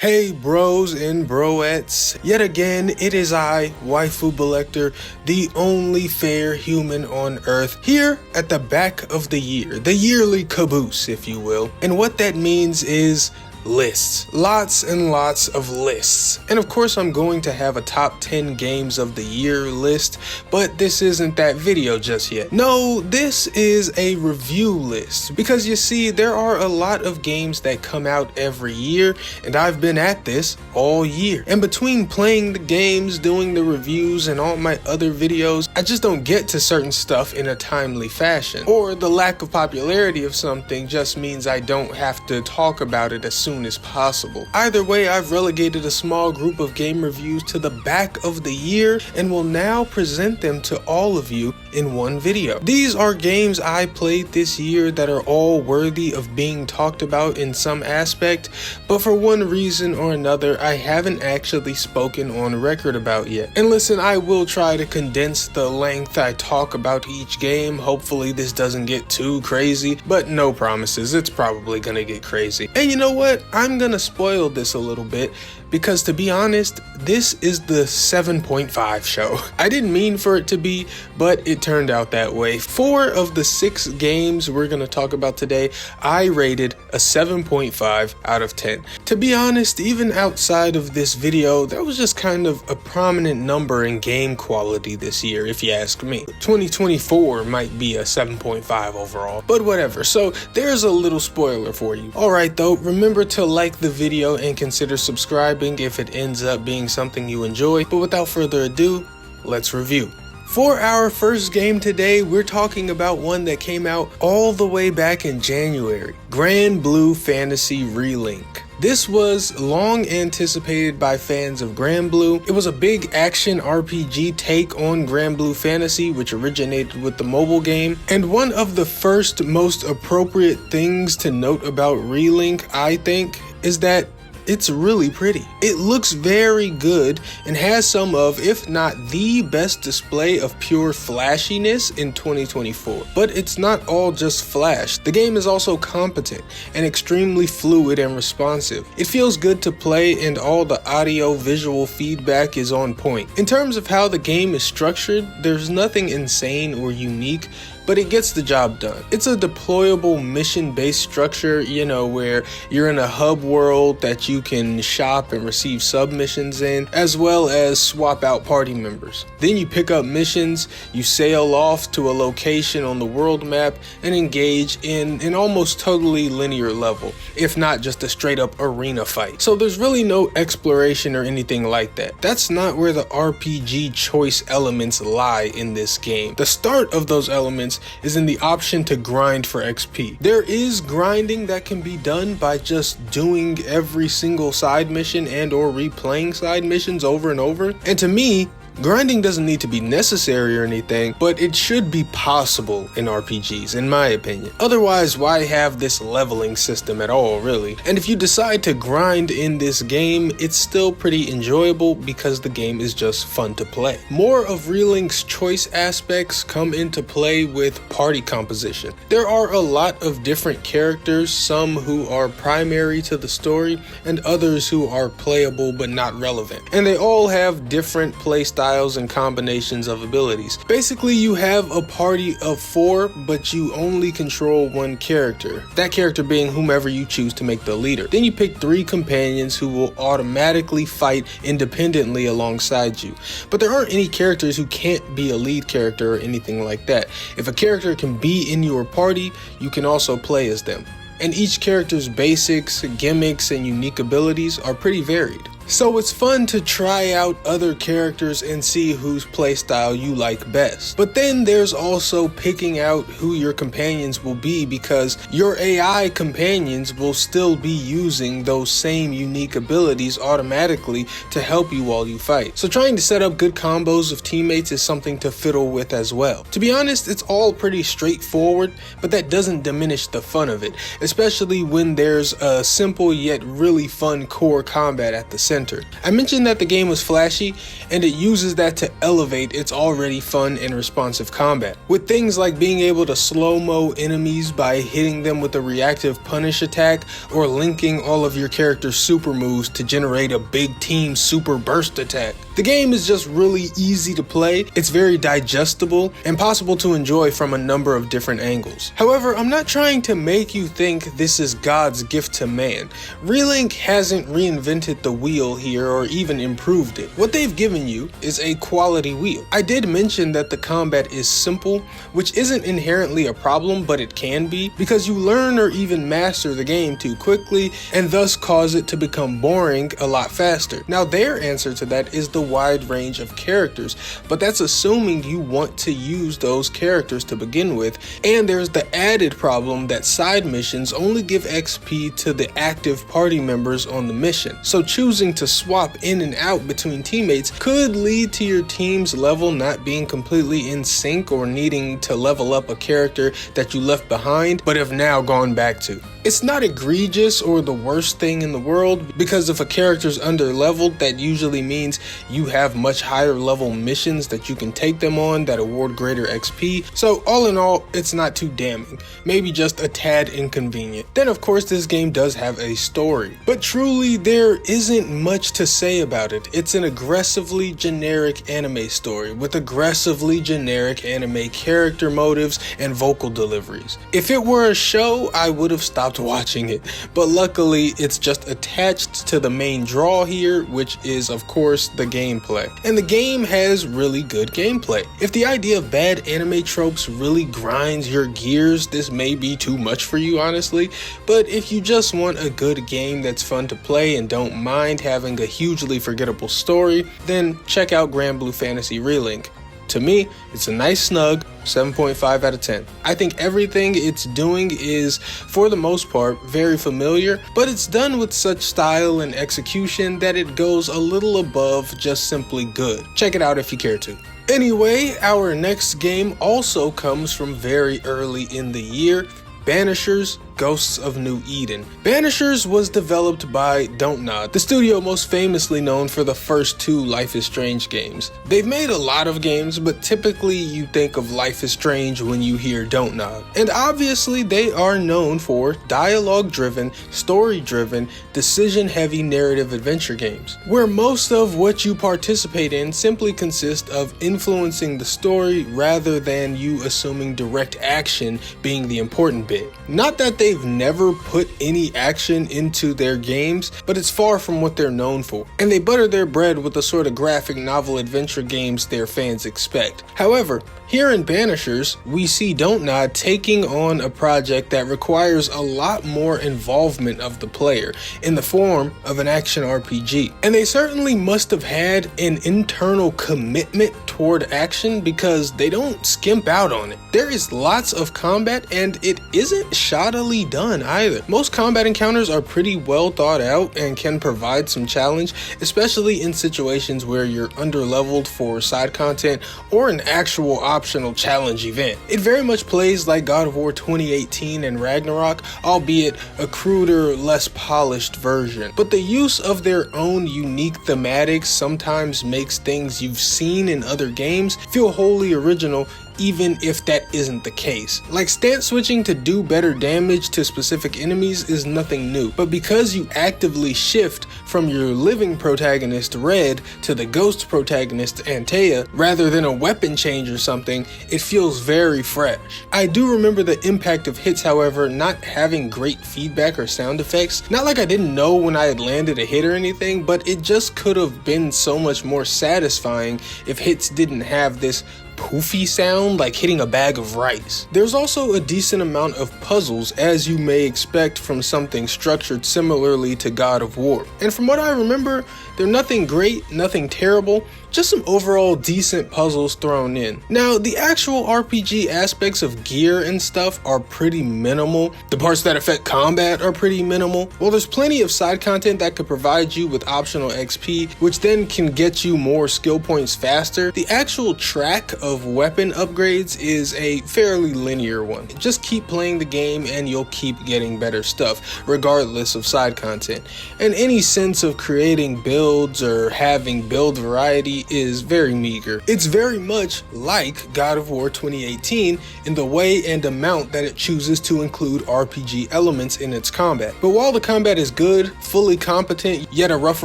Hey bros and broettes, yet again it is I, Waifu Belector, the only fair human on earth, here at the back of the year, the yearly caboose if you will. And what that means is lists. Lots and lots of lists. And of course I'm going to have a top 10 games of the year list, but this isn't that video just yet. No, this is a review list, because you see there are a lot of games that come out every year, and I've been at this all year. And between playing the games, doing the reviews, and all my other videos, I just don't get to certain stuff in a timely fashion. Or the lack of popularity of something just means I don't have to talk about it as soon as possible. Either way, I've relegated a small group of game reviews to the back of the year and will now present them to all of you in one video. These are games I played this year that are all worthy of being talked about in some aspect, but for one reason or another I haven't actually spoken on record about yet. And listen, I will try to condense the length I talk about each game. Hopefully this doesn't get too crazy, but no promises, it's probably gonna get crazy. And you know what? I'm gonna spoil this a little bit, because to be honest, this is the 7.5 show. I didn't mean for it to be, but it turned out that way. 4 of the 6 games we're gonna talk about today, I rated a 7.5 out of 10. To be honest, even outside of this video, that was just kind of a prominent number in game quality this year, if you ask me. 2024 might be a 7.5 overall, but whatever. So there's a little spoiler for you. Alright though, remember to like the video and consider subscribing if it ends up being something you enjoy. But without further ado, let's review. For our first game today, we're talking about one that came out all the way back in January, Granblue Fantasy ReLink. This was long anticipated by fans of Granblue. It was a big action RPG take on Granblue Fantasy, which originated with the mobile game. And one of the first most appropriate things to note about ReLink, I think, is that it's really pretty. It looks very good and has some of, if not the best display of pure flashiness in 2024. But it's not all just flash. The game is also competent and extremely fluid and responsive. It feels good to play and all the audio visual feedback is on point. In terms of how the game is structured, there's nothing insane or unique, but it gets the job done. It's a deployable mission-based structure, you know, where you're in a hub world that you can shop and receive submissions in, as well as swap out party members. Then you pick up missions, you sail off to a location on the world map and engage in an almost totally linear level, if not just a straight up arena fight. So there's really no exploration or anything like that. That's not where the RPG choice elements lie in this game. The start of those elements is in the option to grind for XP. There is grinding that can be done by just doing every single side mission and or replaying side missions over and over. And to me, grinding doesn't need to be necessary or anything, but it should be possible in RPGs, in my opinion. Otherwise, why have this leveling system at all, really? And if you decide to grind in this game, it's still pretty enjoyable because the game is just fun to play. More of ReLink's choice aspects come into play with party composition. There are a lot of different characters, some who are primary to the story, and others who are playable but not relevant. And they all have different playstyles and combinations of abilities. Basically, you have a party of 4, but you only control one character, that character being whomever you choose to make the leader. Then you pick 3 companions who will automatically fight independently alongside you. But there aren't any characters who can't be a lead character or anything like that. If a character can be in your party, you can also play as them. And each character's basics, gimmicks, and unique abilities are pretty varied. So it's fun to try out other characters and see whose playstyle you like best. But then there's also picking out who your companions will be, because your AI companions will still be using those same unique abilities automatically to help you while you fight. So trying to set up good combos of teammates is something to fiddle with as well. To be honest, it's all pretty straightforward, but that doesn't diminish the fun of it, especially when there's a simple yet really fun core combat at the same center. I mentioned that the game was flashy, and it uses that to elevate its already fun and responsive combat, with things like being able to slow-mo enemies by hitting them with a reactive punish attack, or linking all of your character's super moves to generate a big team super burst attack. The game is just really easy to play, it's very digestible, and possible to enjoy from a number of different angles. However, I'm not trying to make you think this is God's gift to man. ReLink hasn't reinvented the wheel here or even improved it. What they've given you is a quality wheel. I did mention that the combat is simple, which isn't inherently a problem, but it can be, because you learn or even master the game too quickly, and thus cause it to become boring a lot faster. Now, their answer to that is the wide range of characters, but that's assuming you want to use those characters to begin with, and there's the added problem that side missions only give XP to the active party members on the mission, so choosing to swap in and out between teammates could lead to your team's level not being completely in sync or needing to level up a character that you left behind but have now gone back to. It's not egregious or the worst thing in the world, because if a character's under leveled, that usually means you have much higher level missions that you can take them on that award greater XP, so all in all, it's not too damning, maybe just a tad inconvenient. Then of course this game does have a story, but truly there isn't much to say about it. It's an aggressively generic anime story with aggressively generic anime character motives and vocal deliveries. If it were a show, I would have stopped watching it, but luckily it's just attached to the main draw here, which is of course the gameplay. And the game has really good gameplay. If the idea of bad anime tropes really grinds your gears, this may be too much for you, honestly, but if you just want a good game that's fun to play and don't mind having a hugely forgettable story, then check out Granblue Fantasy ReLink. To me, it's a nice snug 7.5 out of 10. I think everything it's doing is, for the most part, very familiar, but it's done with such style and execution that it goes a little above just simply good. Check it out if you care to. Anyway, our next game also comes from very early in the year, Banishers, Ghosts of New Eden. Banishers was developed by Dogma, the studio most famously known for the first two Life is Strange games. They've made a lot of games, but typically you think of Life is Strange when you hear Dogma. And obviously they are known for dialogue-driven, story-driven, decision-heavy narrative adventure games, where most of what you participate in simply consists of influencing the story rather than you assuming direct action being the important bit. Not that they've never put any action into their games, but it's far from what they're known for, and they butter their bread with the sort of graphic novel adventure games their fans expect. However, here in Banishers, we see Dogma taking on a project that requires a lot more involvement of the player in the form of an action RPG. And they certainly must have had an internal commitment toward action, because they don't skimp out on it. There is lots of combat, and it isn't shoddily done either. Most combat encounters are pretty well thought out and can provide some challenge, especially in situations where you're underleveled for side content or an actual optional challenge event. It very much plays like God of War 2018 and Ragnarok, albeit a cruder, less polished version. But the use of their own unique thematics sometimes makes things you've seen in other games feel wholly original, even if that isn't the case. Like, stance switching to do better damage to specific enemies is nothing new, but because you actively shift from your living protagonist Red to the ghost protagonist Antea, rather than a weapon change or something, it feels very fresh. I do remember the impact of hits, however, not having great feedback or sound effects. Not like I didn't know when I had landed a hit or anything, but it just could have been so much more satisfying if hits didn't have this poofy sound like hitting a bag of rice. There's also a decent amount of puzzles, as you may expect from something structured similarly to God of War. And from what I remember, they're nothing great, nothing terrible, just some overall decent puzzles thrown in. Now, the actual RPG aspects of gear and stuff are pretty minimal. The parts that affect combat are pretty minimal. While there's plenty of side content that could provide you with optional XP, which then can get you more skill points faster, the actual track of of weapon upgrades is a fairly linear one. Just keep playing the game and you'll keep getting better stuff, regardless of side content. And any sense of creating builds or having build variety is very meager. It's very much like God of War 2018 in the way and amount that it chooses to include RPG elements in its combat. But while the combat is good, fully competent, yet a rough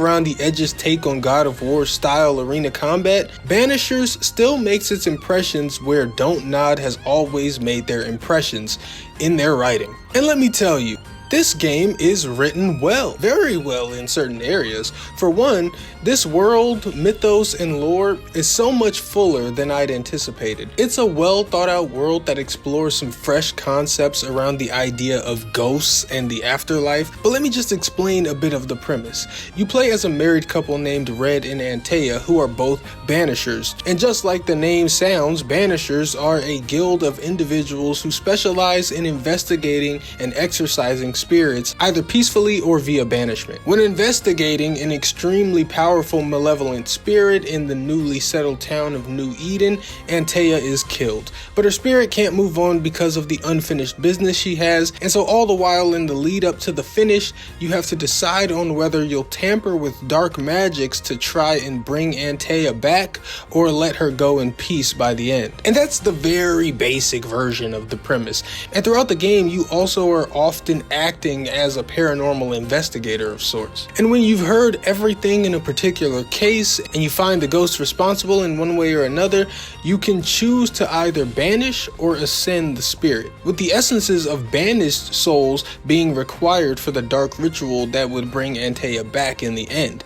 around the edges take on God of War style arena combat, Banishers still makes its impressions where Don't Nod has always made their impressions in their writing. And let me tell you, this game is written well, very well in certain areas. For one, this world, mythos, and lore is so much fuller than I'd anticipated. It's a well thought out world that explores some fresh concepts around the idea of ghosts and the afterlife, but let me just explain a bit of the premise. You play as a married couple named Red and Antea, who are both Banishers. And just like the name sounds, Banishers are a guild of individuals who specialize in investigating and exorcising spirits, either peacefully or via banishment. When investigating an extremely powerful malevolent spirit in the newly settled town of New Eden, Antea is killed. But her spirit can't move on because of the unfinished business she has, and so all the while in the lead up to the finish, you have to decide on whether you'll tamper with dark magics to try and bring Antea back, or let her go in peace by the end. And that's the very basic version of the premise. And throughout the game, you also are often acting as a paranormal investigator of sorts. And when you've heard everything in a particular case and you find the ghost responsible in one way or another, you can choose to either banish or ascend the spirit, with the essences of banished souls being required for the dark ritual that would bring Antea back in the end.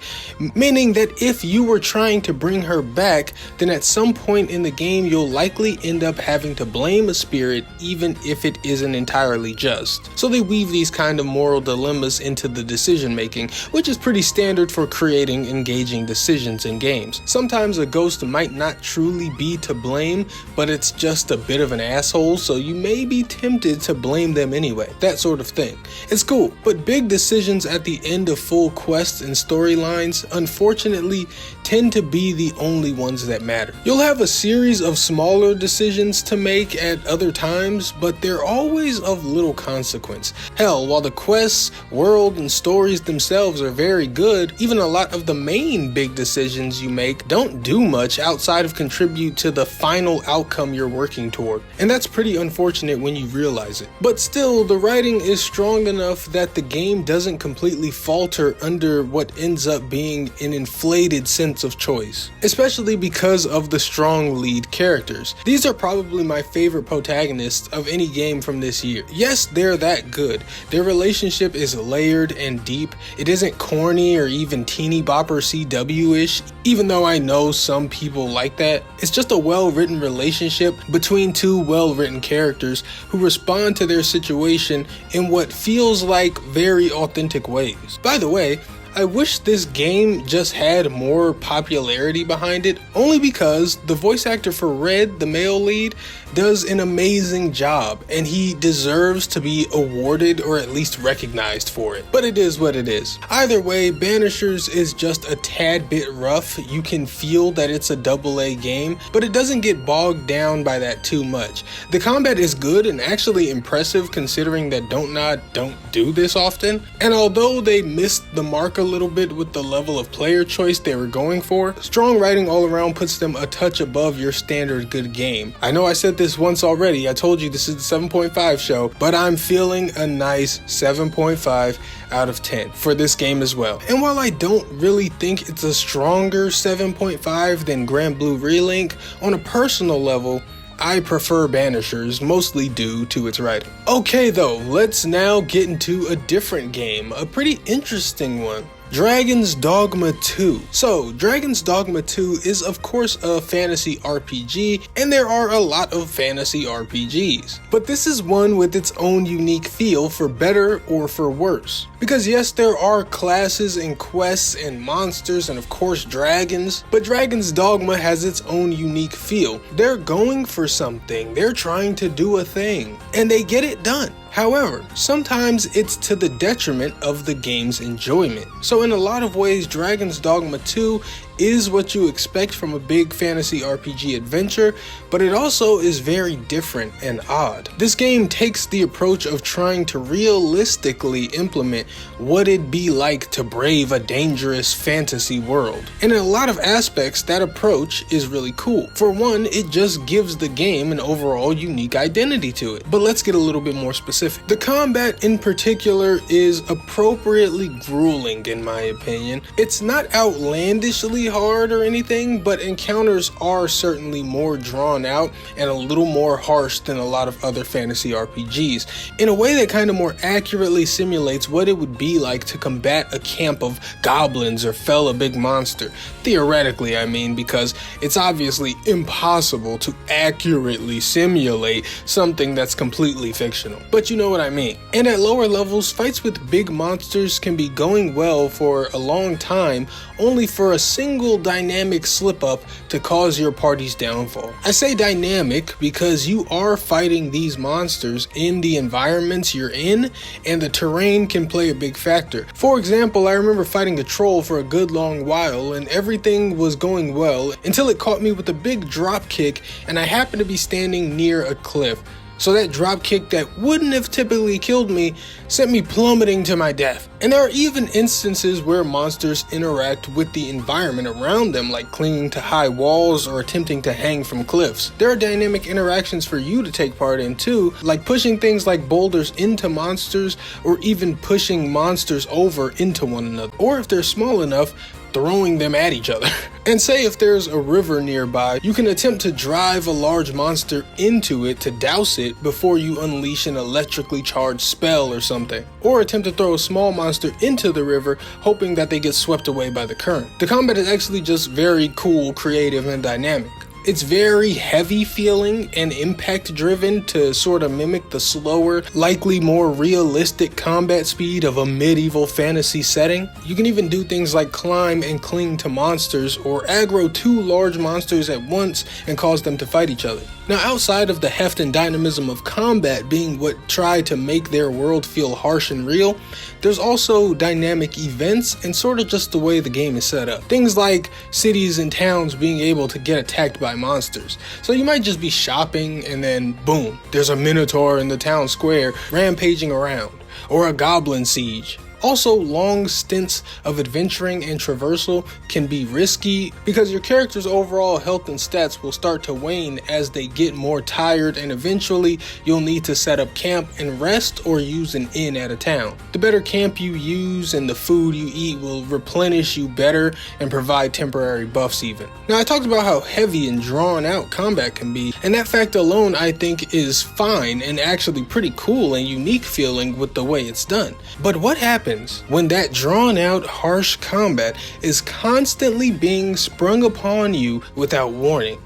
Meaning that if you were trying to bring her back, then at some point in the game you'll likely end up having to blame a spirit even if it isn't entirely just. So they weave these kind of moral dilemmas into the decision making, which is pretty standard for creating engaging decisions in games. Sometimes a ghost might not truly be to blame, but it's just a bit of an asshole, so you may be tempted to blame them anyway. That sort of thing. It's cool, but big decisions at the end of full quests and storylines, unfortunately, tend to be the only ones that matter. You'll have a series of smaller decisions to make at other times, but they're always of little consequence. Hell, while the quests, world, and stories themselves are very good, even a lot of the main big decisions you make don't do much outside of contribute to the final outcome you're working toward. And that's pretty unfortunate when you realize it. But still, the writing is strong enough that the game doesn't completely falter under what ends up being an inflated sense of choice, especially because of the strong lead characters. These are probably my favorite protagonists of any game from this year. Yes, they're that good. Their relationship is layered and deep. It isn't corny or even teeny bopper CW-ish, even though I know some people like that. It's just a well-written relationship between two well-written characters who respond to their situation in what feels like very authentic ways. By the way, I wish this game just had more popularity behind it, only because the voice actor for Red, the male lead, does an amazing job, and he deserves to be awarded or at least recognized for it. But it is what it is. Either way, Banishers is just a tad bit rough. You can feel that it's a AA game, but it doesn't get bogged down by that too much. The combat is good and actually impressive considering that Don't Nod don't do this often, and although they missed the mark a little bit with the level of player choice they were going for, strong writing all around puts them a touch above your standard good game. I know I said this once already, I told you this is the 7.5 show, but I'm feeling a nice 7.5 out of 10 for this game as well. And while I don't really think it's a stronger 7.5 than Granblue ReLink, on a personal level, I prefer Banishers, mostly due to its writing. Okay though, let's now get into a different game, a pretty interesting one. Dragon's Dogma 2. So, Dragon's Dogma 2 is of course a fantasy RPG, and there are a lot of fantasy RPGs. But this is one with its own unique feel, for better or for worse. Because yes, there are classes and quests and monsters and of course dragons, but Dragon's Dogma has its own unique feel. They're going for something, they're trying to do a thing, and they get it done. However, sometimes it's to the detriment of the game's enjoyment. So in a lot of ways, Dragon's Dogma 2 is what you expect from a big fantasy RPG adventure, but it also is very different and odd. This game takes the approach of trying to realistically implement what it'd be like to brave a dangerous fantasy world. And in a lot of aspects, that approach is really cool. For one, it just gives the game an overall unique identity to it. But let's get a little bit more specific. The combat in particular is appropriately grueling in my opinion. It's not outlandishly hard or anything, but encounters are certainly more drawn out and a little more harsh than a lot of other fantasy RPGs, in a way that kind of more accurately simulates what it would be like to combat a camp of goblins or fell a big monster. Theoretically, I mean, because it's obviously impossible to accurately simulate something that's completely fictional. But you know what I mean. And at lower levels, fights with big monsters can be going well for a long time, only for a single dynamic slip up to cause your party's downfall. I say dynamic because you are fighting these monsters in the environments you're in, and the terrain can play a big factor. For example, I remember fighting a troll for a good long while, and everything was going well until it caught me with a big drop kick, and I happened to be standing near a cliff. So that drop kick that wouldn't have typically killed me sent me plummeting to my death. And there are even instances where monsters interact with the environment around them, like clinging to high walls or attempting to hang from cliffs. There are dynamic interactions for you to take part in too, like pushing things like boulders into monsters, or even pushing monsters over into one another. Or if they're small enough, throwing them at each other. And say if there's a river nearby, you can attempt to drive a large monster into it to douse it before you unleash an electrically charged spell or something. Or attempt to throw a small monster into the river, hoping that they get swept away by the current. The combat is actually just very cool, creative, and dynamic. It's very heavy feeling and impact driven to sort of mimic the slower, likely more realistic combat speed of a medieval fantasy setting. You can even do things like climb and cling to monsters, or aggro two large monsters at once and cause them to fight each other. Now, outside of the heft and dynamism of combat being what tried to make their world feel harsh and real, there's also dynamic events and sort of just the way the game is set up. Things like cities and towns being able to get attacked by monsters. So you might just be shopping and then boom, there's a minotaur in the town square rampaging around, or a goblin siege. Also, long stints of adventuring and traversal can be risky because your character's overall health and stats will start to wane as they get more tired, and eventually you'll need to set up camp and rest or use an inn at a town. The better camp you use and the food you eat will replenish you better and provide temporary buffs even. Now, I talked about how heavy and drawn out combat can be, and that fact alone I think is fine and actually pretty cool and unique feeling with the way it's done. But what happens when that drawn out, harsh combat is constantly being sprung upon you without warning?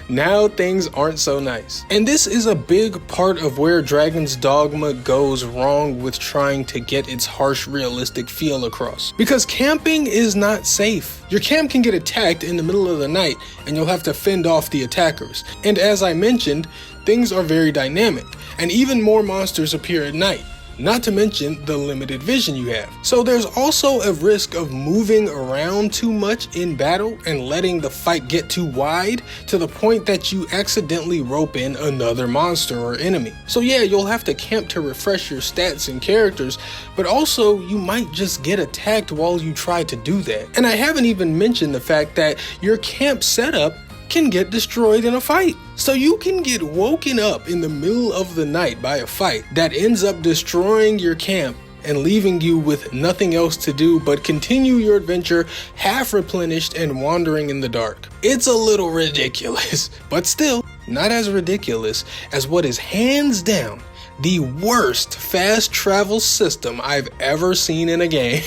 Now things aren't so nice. And this is a big part of where Dragon's Dogma goes wrong with trying to get its harsh, realistic feel across. Because camping is not safe. Your camp can get attacked in the middle of the night and you'll have to fend off the attackers. And as I mentioned, things are very dynamic, and even more monsters appear at night. Not to mention the limited vision you have. So there's also a risk of moving around too much in battle and letting the fight get too wide to the point that you accidentally rope in another monster or enemy. So yeah, you'll have to camp to refresh your stats and characters, but also you might just get attacked while you try to do that. And I haven't even mentioned the fact that your camp setup can get destroyed in a fight. So you can get woken up in the middle of the night by a fight that ends up destroying your camp and leaving you with nothing else to do but continue your adventure half replenished and wandering in the dark. It's a little ridiculous, but still not as ridiculous as what is hands down the worst fast travel system I've ever seen in a game.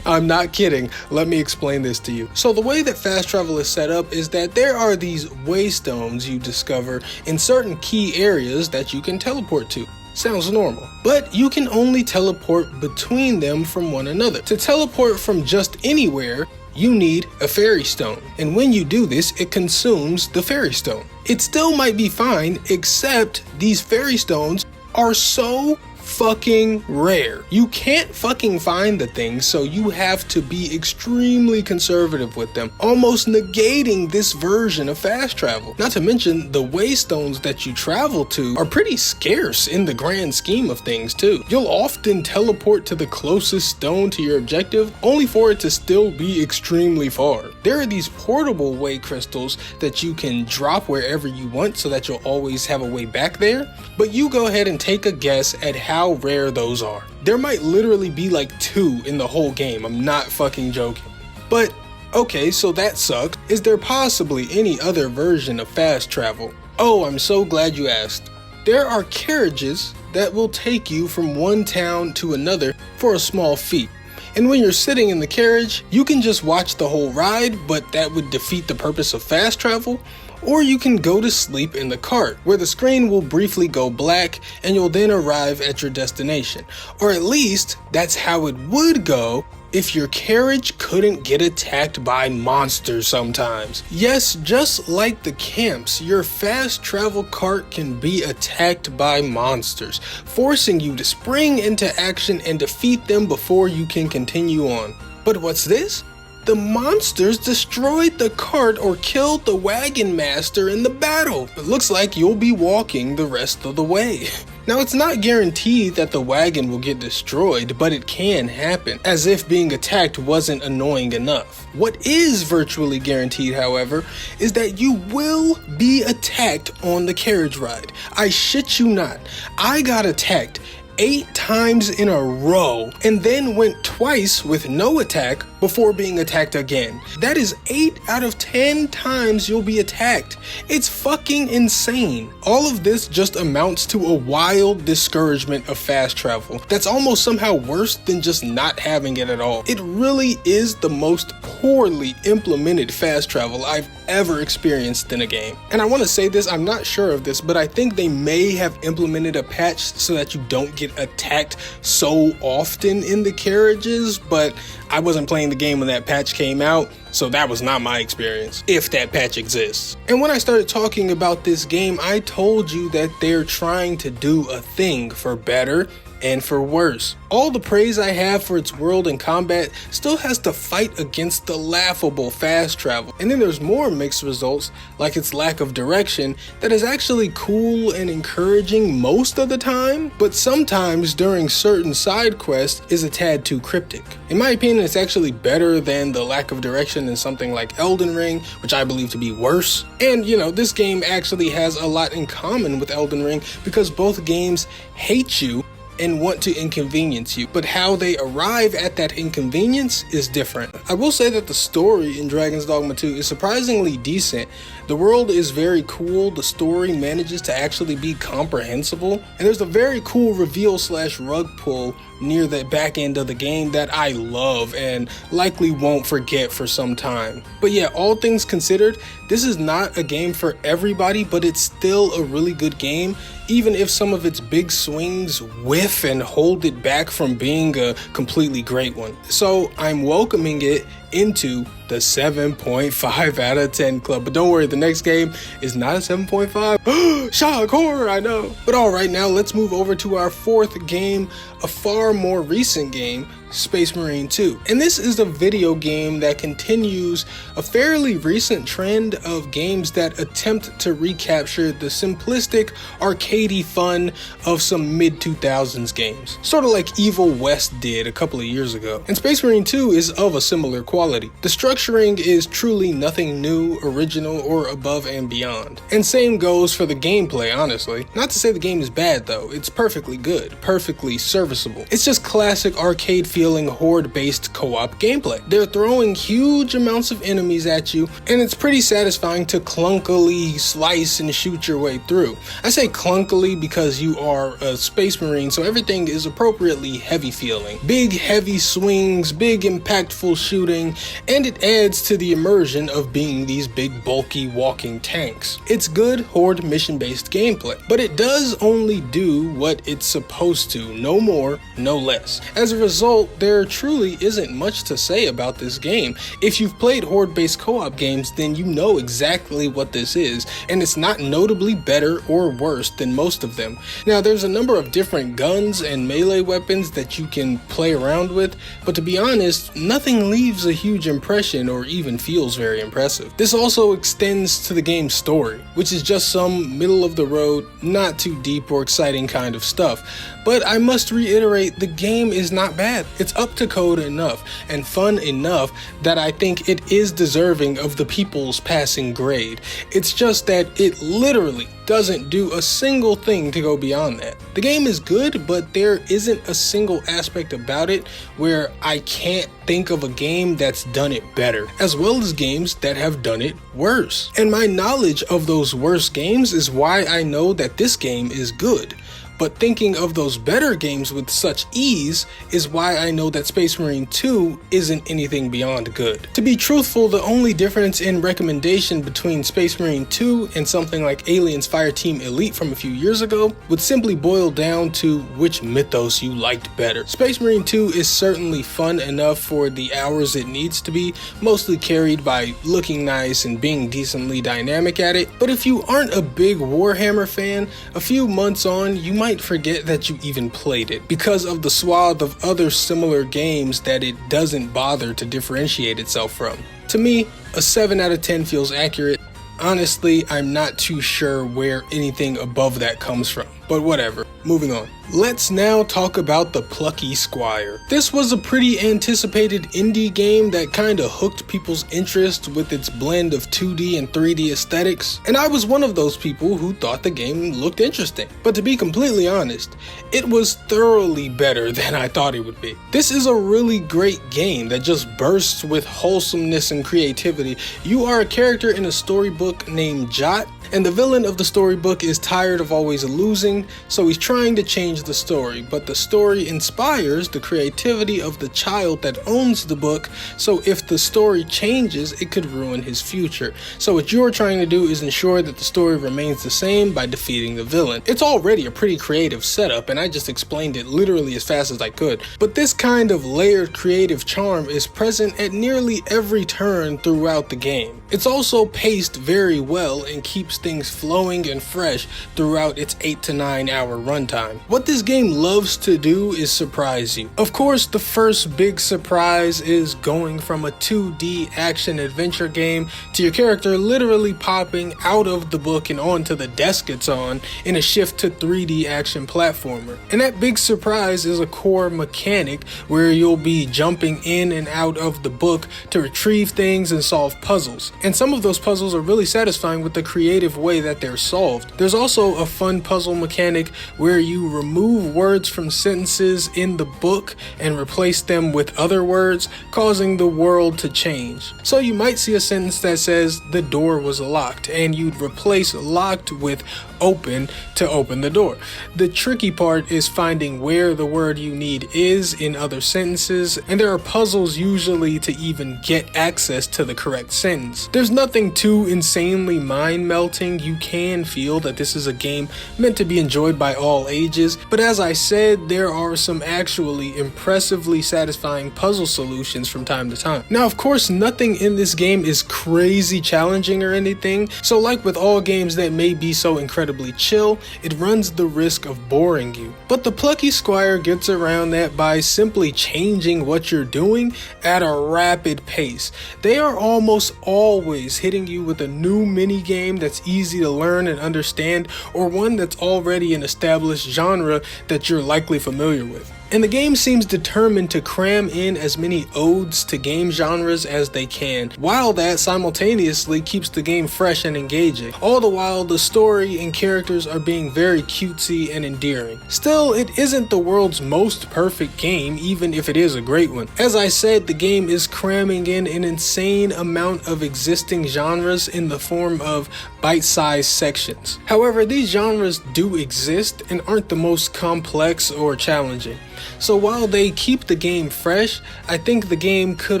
I'm not kidding. Let me explain this to you. So the way that fast travel is set up is that there are these waystones you discover in certain key areas that you can teleport to. Sounds normal, but you can only teleport between them from one another. To teleport from just anywhere, you need a fairy stone, and when you do this, it consumes the fairy stone. It still might be fine, except these fairy stones are so fucking rare. You can't fucking find the things, so you have to be extremely conservative with them, almost negating this version of fast travel. Not to mention, the waystones that you travel to are pretty scarce in the grand scheme of things too. You'll often teleport to the closest stone to your objective, only for it to still be extremely far. There are these portable way crystals that you can drop wherever you want so that you'll always have a way back there, but you go ahead and take a guess at how rare those are. There might literally be like 2 in the whole game, I'm not fucking joking. But okay, so that sucks. Is there possibly any other version of fast travel? Oh, I'm so glad you asked. There are carriages that will take you from one town to another for a small fee. And when you're sitting in the carriage, you can just watch the whole ride, but that would defeat the purpose of fast travel. Or you can go to sleep in the cart, where the screen will briefly go black and you'll then arrive at your destination. Or at least, that's how it would go if your carriage couldn't get attacked by monsters sometimes. Yes, just like the camps, your fast travel cart can be attacked by monsters, forcing you to spring into action and defeat them before you can continue on. But what's this? The monsters destroyed the cart or killed the wagon master in the battle. It looks like you'll be walking the rest of the way. Now, it's not guaranteed that the wagon will get destroyed, but it can happen, as if being attacked wasn't annoying enough. What is virtually guaranteed, however, is that you will be attacked on the carriage ride. I shit you not, I got attacked 8 times in a row and then went twice with no attack before being attacked again. That is 8 out of 10 times you'll be attacked. It's fucking insane. All of this just amounts to a wild discouragement of fast travel that's almost somehow worse than just not having it at all. It really is the most poorly implemented fast travel I've ever experienced in a game. And I want to say this, I'm not sure of this, but I think they may have implemented a patch so that you don't get attacked so often in the carriages, but I wasn't playing the game when that patch came out, so that was not my experience, if that patch exists. And when I started talking about this game, I told you that they're trying to do a thing for better and for worse. All the praise I have for its world and combat still has to fight against the laughable fast travel. And then there's more mixed results, like its lack of direction, that is actually cool and encouraging most of the time, but sometimes during certain side quests is a tad too cryptic. In my opinion, it's actually better than the lack of direction in something like Elden Ring, which I believe to be worse. And you know, this game actually has a lot in common with Elden Ring because both games hate you and want to inconvenience you, but how they arrive at that inconvenience is different. I will say that the story in Dragon's Dogma 2 is surprisingly decent. The world is very cool, the story manages to actually be comprehensible, and there's a very cool reveal / rug pull near the back end of the game that I love and likely won't forget for some time. But yeah, all things considered, this is not a game for everybody, but it's still a really good game, even if some of its big swings whiff and hold it back from being a completely great one. So I'm welcoming it into the 7.5 out of 10 club. But don't worry, the next game is not a 7.5. Shock horror, I know. But all right, now let's move over to our 4th game, a far more recent game, Space Marine 2. And this is a video game that continues a fairly recent trend of games that attempt to recapture the simplistic, arcadey fun of some mid-2000s games. Sort of like Evil West did a couple of years ago. And Space Marine 2 is of a similar quality. The structuring is truly nothing new, original, or above and beyond. And same goes for the gameplay, honestly. Not to say the game is bad though, it's perfectly good, perfectly serviceable. It's just classic arcade feeling horde-based co-op gameplay. They're throwing huge amounts of enemies at you, and it's pretty satisfying to clunkily slice and shoot your way through. I say clunkily because you are a Space Marine, so everything is appropriately heavy feeling. Big heavy swings, big impactful shooting, and it adds to the immersion of being these big bulky walking tanks. It's good horde mission-based gameplay, but it does only do what it's supposed to, no more, no less. As a result, So there truly isn't much to say about this game. If you've played horde-based co-op games, then you know exactly what this is, and it's not notably better or worse than most of them. Now, there's a number of different guns and melee weapons that you can play around with, but to be honest, nothing leaves a huge impression or even feels very impressive. This also extends to the game's story, which is just some middle-of-the-road, not too deep or exciting kind of stuff. But I must reiterate, the game is not bad. It's up to code enough and fun enough that I think it is deserving of the people's passing grade. It's just that it literally doesn't do a single thing to go beyond that. The game is good, but there isn't a single aspect about it where I can't think of a game that's done it better, as well as games that have done it worse. And my knowledge of those worse games is why I know that this game is good. But thinking of those better games with such ease is why I know that Space Marine 2 isn't anything beyond good. To be truthful, the only difference in recommendation between Space Marine 2 and something like Aliens Fireteam Elite from a few years ago would simply boil down to which mythos you liked better. Space Marine 2 is certainly fun enough for the hours it needs to be, mostly carried by looking nice and being decently dynamic at it. But if you aren't a big Warhammer fan, a few months on, you might forget that you even played it because of the swath of other similar games that it doesn't bother to differentiate itself from. To me, a 7 out of 10 feels accurate. Honestly, I'm not too sure where anything above that comes from, but whatever. Moving on. Let's now talk about the Plucky Squire. This was a pretty anticipated indie game that kinda hooked people's interest with its blend of 2D and 3D aesthetics, and I was one of those people who thought the game looked interesting. But to be completely honest, it was thoroughly better than I thought it would be. This is a really great game that just bursts with wholesomeness and creativity. You are a character in a storybook named Jot, and the villain of the storybook is tired of always losing, so he's trying to change the story, but the story inspires the creativity of the child that owns the book, so if the story changes, it could ruin his future. So what you're trying to do is ensure that the story remains the same by defeating the villain. It's already a pretty creative setup, and I just explained it literally as fast as I could, but this kind of layered creative charm is present at nearly every turn throughout the game. It's also paced very well and keeps things flowing and fresh throughout its 8 to 9 hour runtime. What this game loves to do is surprise you. Of course, the first big surprise is going from a 2D action adventure game to your character literally popping out of the book and onto the desk it's on in a shift to 3D action platformer. And that big surprise is a core mechanic where you'll be jumping in and out of the book to retrieve things and solve puzzles. And some of those puzzles are really satisfying with the creative way that they're solved. There's also a fun puzzle mechanic where you remove words from sentences in the book and replace them with other words, causing the world to change. So you might see a sentence that says the door was locked, and you'd replace locked with open to open the door. The tricky part is finding where the word you need is in other sentences, and there are puzzles usually to even get access to the correct sentence. There's nothing too insanely mind-melting. You can feel that this is a game meant to be enjoyed by all ages, but as I said, there are some actually impressively satisfying puzzle solutions from time to time. Now, of course, nothing in this game is crazy challenging or anything, so like with all games that may be so incredibly chill, it runs the risk of boring you. But the Plucky Squire gets around that by simply changing what you're doing at a rapid pace. They are almost always hitting you with a new mini game that's easy to learn and understand, or one that's already an established genre that you're likely familiar with. And the game seems determined to cram in as many odes to game genres as they can, while that simultaneously keeps the game fresh and engaging. All the while, the story and characters are being very cutesy and endearing. Still, it isn't the world's most perfect game, even if it is a great one. As I said, the game is cramming in an insane amount of existing genres in the form of bite-sized sections. However, these genres do exist and aren't the most complex or challenging. So while they keep the game fresh, I think the game could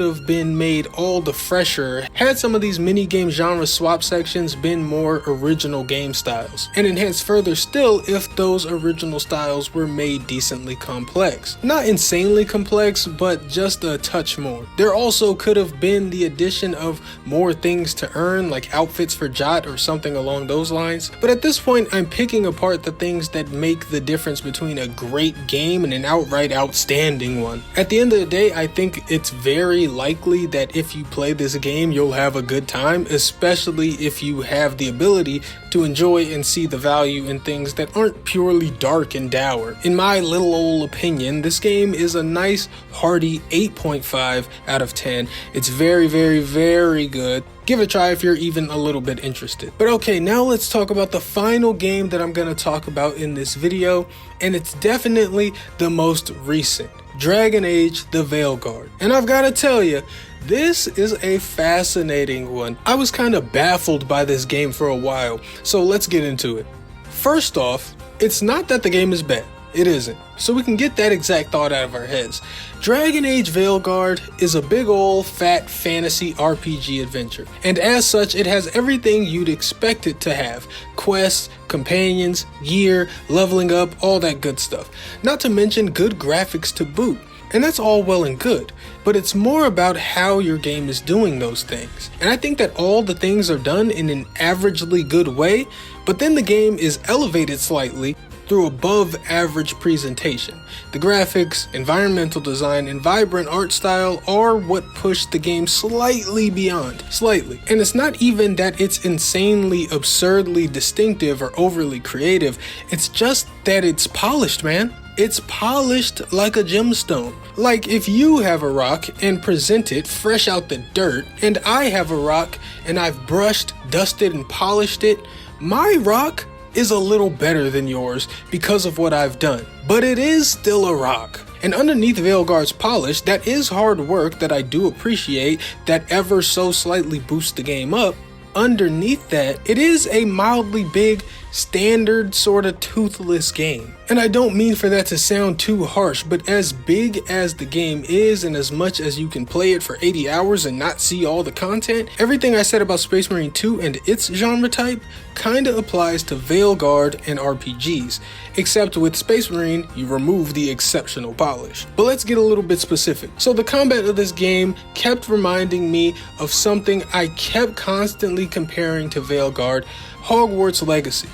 have been made all the fresher had some of these mini game genre swap sections been more original game styles, and enhanced further still if those original styles were made decently complex. Not insanely complex, but just a touch more. There also could have been the addition of more things to earn, like outfits for Jot or something along those lines, but at this point I'm picking apart the things that make the difference between a great game and an outright outstanding one. At the end of the day, I think it's very likely that if you play this game you'll have a good time, especially if you have the ability to enjoy and see the value in things that aren't purely dark and dour. In my little old opinion, this game is a nice hearty 8.5 out of 10. It's very good. Give it a try if you're even a little bit interested. But okay, now let's talk about the final game that I'm gonna talk about in this video, and it's definitely the most recent, Dragon Age the Veilgurd. And I've gotta tell you, this is a fascinating one. I was kind of baffled by this game for a while, so let's get into it. First off, it's not that the game is bad. It isn't. So we can get that exact thought out of our heads. Dragon Age Veilgurd is a big ol' fat fantasy RPG adventure, and as such it has everything you'd expect it to have. Quests, companions, gear, leveling up, all that good stuff. Not to mention good graphics to boot. And that's all well and good, but it's more about how your game is doing those things. And I think that all the things are done in an averagely good way, but then the game is elevated slightly through above average presentation. The graphics, environmental design, and vibrant art style are what push the game slightly beyond. Slightly. And it's not even that it's insanely, absurdly distinctive or overly creative, it's just that it's polished, man. It's polished like a gemstone. Like if you have a rock and present it fresh out the dirt, and I have a rock and I've brushed, dusted, and polished it, my rock is a little better than yours because of what I've done. But it is still a rock. And underneath Veilgurd's polish, that is hard work that I do appreciate, that ever so slightly boosts the game up. Underneath that, it is a mildly big, standard sort of toothless game. And I don't mean for that to sound too harsh, but as big as the game is and as much as you can play it for 80 hours and not see all the content, everything I said about Space Marine 2 and its genre type kinda applies to Veilgurd and RPGs, except with Space Marine, you remove the exceptional polish. But let's get a little bit specific. So the combat of this game kept reminding me of something I kept constantly comparing to Veilgurd, Hogwarts Legacy.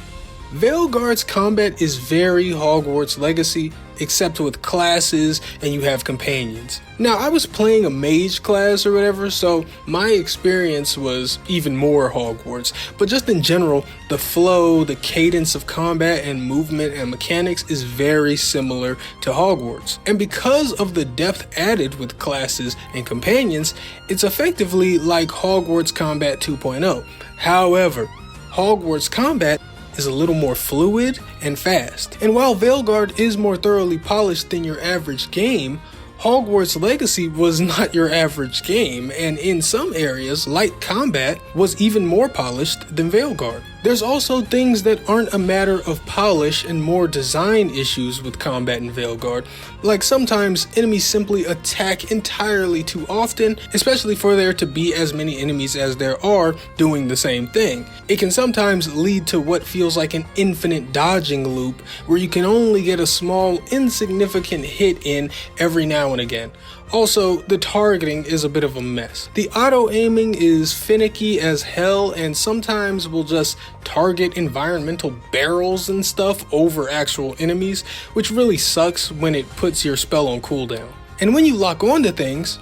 Veilgurd's combat is very Hogwarts Legacy, except with classes and you have companions. Now, I was playing a mage class or whatever, so my experience was even more Hogwarts, but just in general, the flow, the cadence of combat and movement and mechanics is very similar to Hogwarts. And because of the depth added with classes and companions, it's effectively like Hogwarts Combat 2.0. However, Hogwarts combat is a little more fluid and fast. And while Veilgurd is more thoroughly polished than your average game, Hogwarts Legacy was not your average game, and in some areas, light combat was even more polished than Veilgurd. There's also things that aren't a matter of polish and more design issues with combat in Veilgurd, like sometimes enemies simply attack entirely too often, especially for there to be as many enemies as there are doing the same thing. It can sometimes lead to what feels like an infinite dodging loop, where you can only get a small, insignificant hit in every now and again. Also, the targeting is a bit of a mess. The auto-aiming is finicky as hell and sometimes will just target environmental barrels and stuff over actual enemies, which really sucks when it puts your spell on cooldown. And when you lock onto things,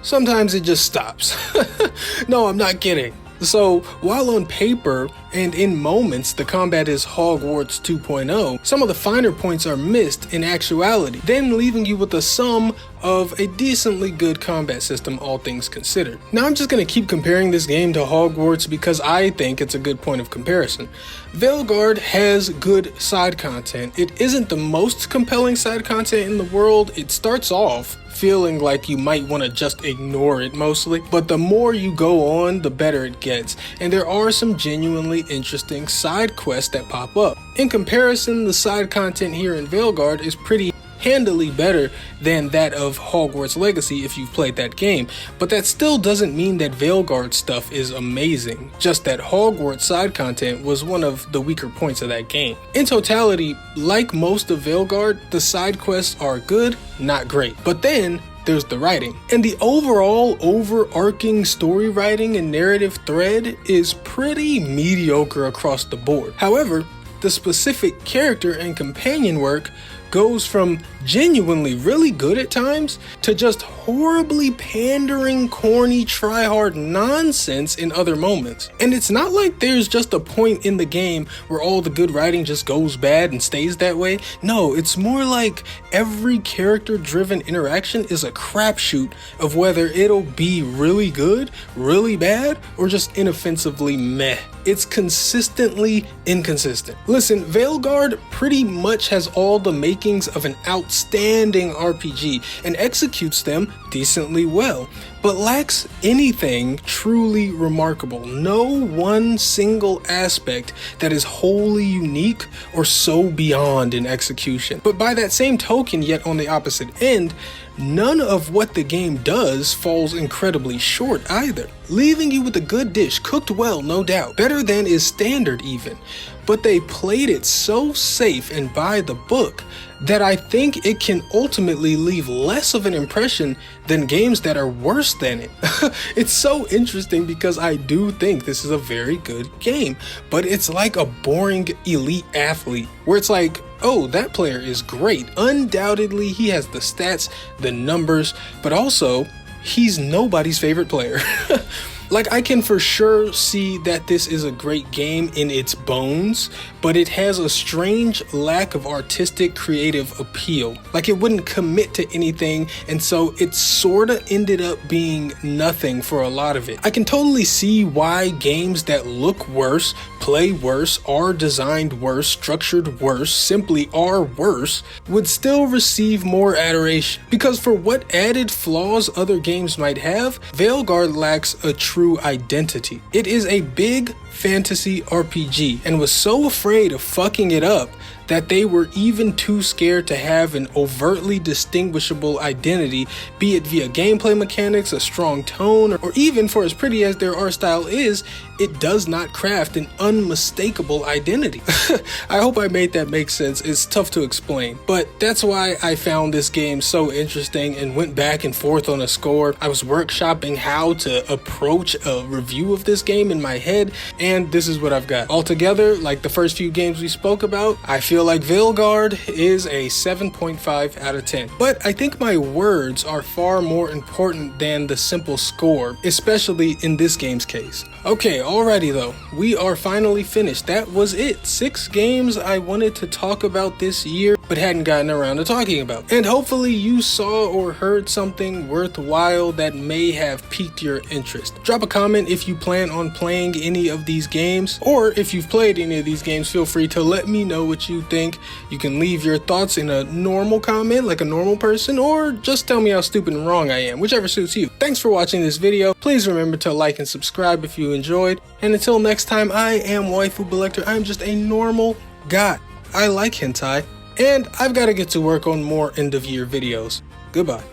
sometimes it just stops. No, I'm not kidding. So, while on paper and in moments the combat is Hogwarts 2.0, some of the finer points are missed in actuality, then leaving you with a sum of a decently good combat system, all things considered. Now I'm just going to keep comparing this game to Hogwarts because I think it's a good point of comparison. Veilgurd has good side content. It isn't the most compelling side content in the world. It starts off feeling like you might want to just ignore it mostly, but the more you go on, the better it gets, and there are some genuinely interesting side quests that pop up. In comparison, the side content here in Veilgurd is pretty handily better than that of Hogwarts Legacy if you've played that game, but that still doesn't mean that Veilgurd stuff is amazing, just that Hogwarts side content was one of the weaker points of that game. In totality, like most of Veilgurd, the side quests are good, not great, but then there's the writing. And the overall overarching story writing and narrative thread is pretty mediocre across the board. However, the specific character and companion work goes from genuinely really good at times to just horribly pandering, corny, try-hard nonsense in other moments. And it's not like there's just a point in the game where all the good writing just goes bad and stays that way. No, it's more like every character-driven interaction is a crapshoot of whether it'll be really good, really bad, or just inoffensively meh. It's consistently inconsistent. Listen, Veilgurd pretty much has all the makings of an outstanding RPG and executes them decently well, but lacks anything truly remarkable. No one single aspect that is wholly unique or so beyond in execution. But by that same token, yet on the opposite end, none of what the game does falls incredibly short either, leaving you with a good dish, cooked well, no doubt. Better than is standard even, but they played it so safe and by the book that I think it can ultimately leave less of an impression than games that are worse than it. It's so interesting because I do think this is a very good game, but it's like a boring elite athlete where it's like, oh, that player is great. Undoubtedly, he has the stats, the numbers, but also he's nobody's favorite player. Like, I can for sure see that this is a great game in its bones, but it has a strange lack of artistic creative appeal. Like, it wouldn't commit to anything, and so it sorta ended up being nothing for a lot of it. I can totally see why games that look worse, play worse, are designed worse, structured worse, simply are worse, would still receive more adoration. Because for what added flaws other games might have, Veilgurd lacks a true identity. It is a big fantasy RPG and was so afraid of fucking it up that they were even too scared to have an overtly distinguishable identity, be it via gameplay mechanics, a strong tone, or even, for as pretty as their art style is, it does not craft an unmistakable identity. I hope I made that make sense. It's tough to explain, but that's why I found this game so interesting and went back and forth on a score. I was workshopping how to approach a review of this game in my head, and this is what I've got. Altogether, like the first few games we spoke about, I feel like Veilgurd is a 7.5 out of 10. But I think my words are far more important than the simple score, especially in this game's case. Okay, alrighty though, we are finally finished. That was it. 6 games I wanted to talk about this year, but hadn't gotten around to talking about. And hopefully you saw or heard something worthwhile that may have piqued your interest. Drop a comment if you plan on playing any of these games, or if you've played any of these games, feel free to let me know what you think. You can leave your thoughts in a normal comment like a normal person, or just tell me how stupid and wrong I am, whichever suits you. Thanks for watching this video. Please remember to like and subscribe if you enjoyed, and until next time, I am Waifu Belector. I'm just a normal guy. I like hentai, and I've got to get to work on more end of year videos. Goodbye.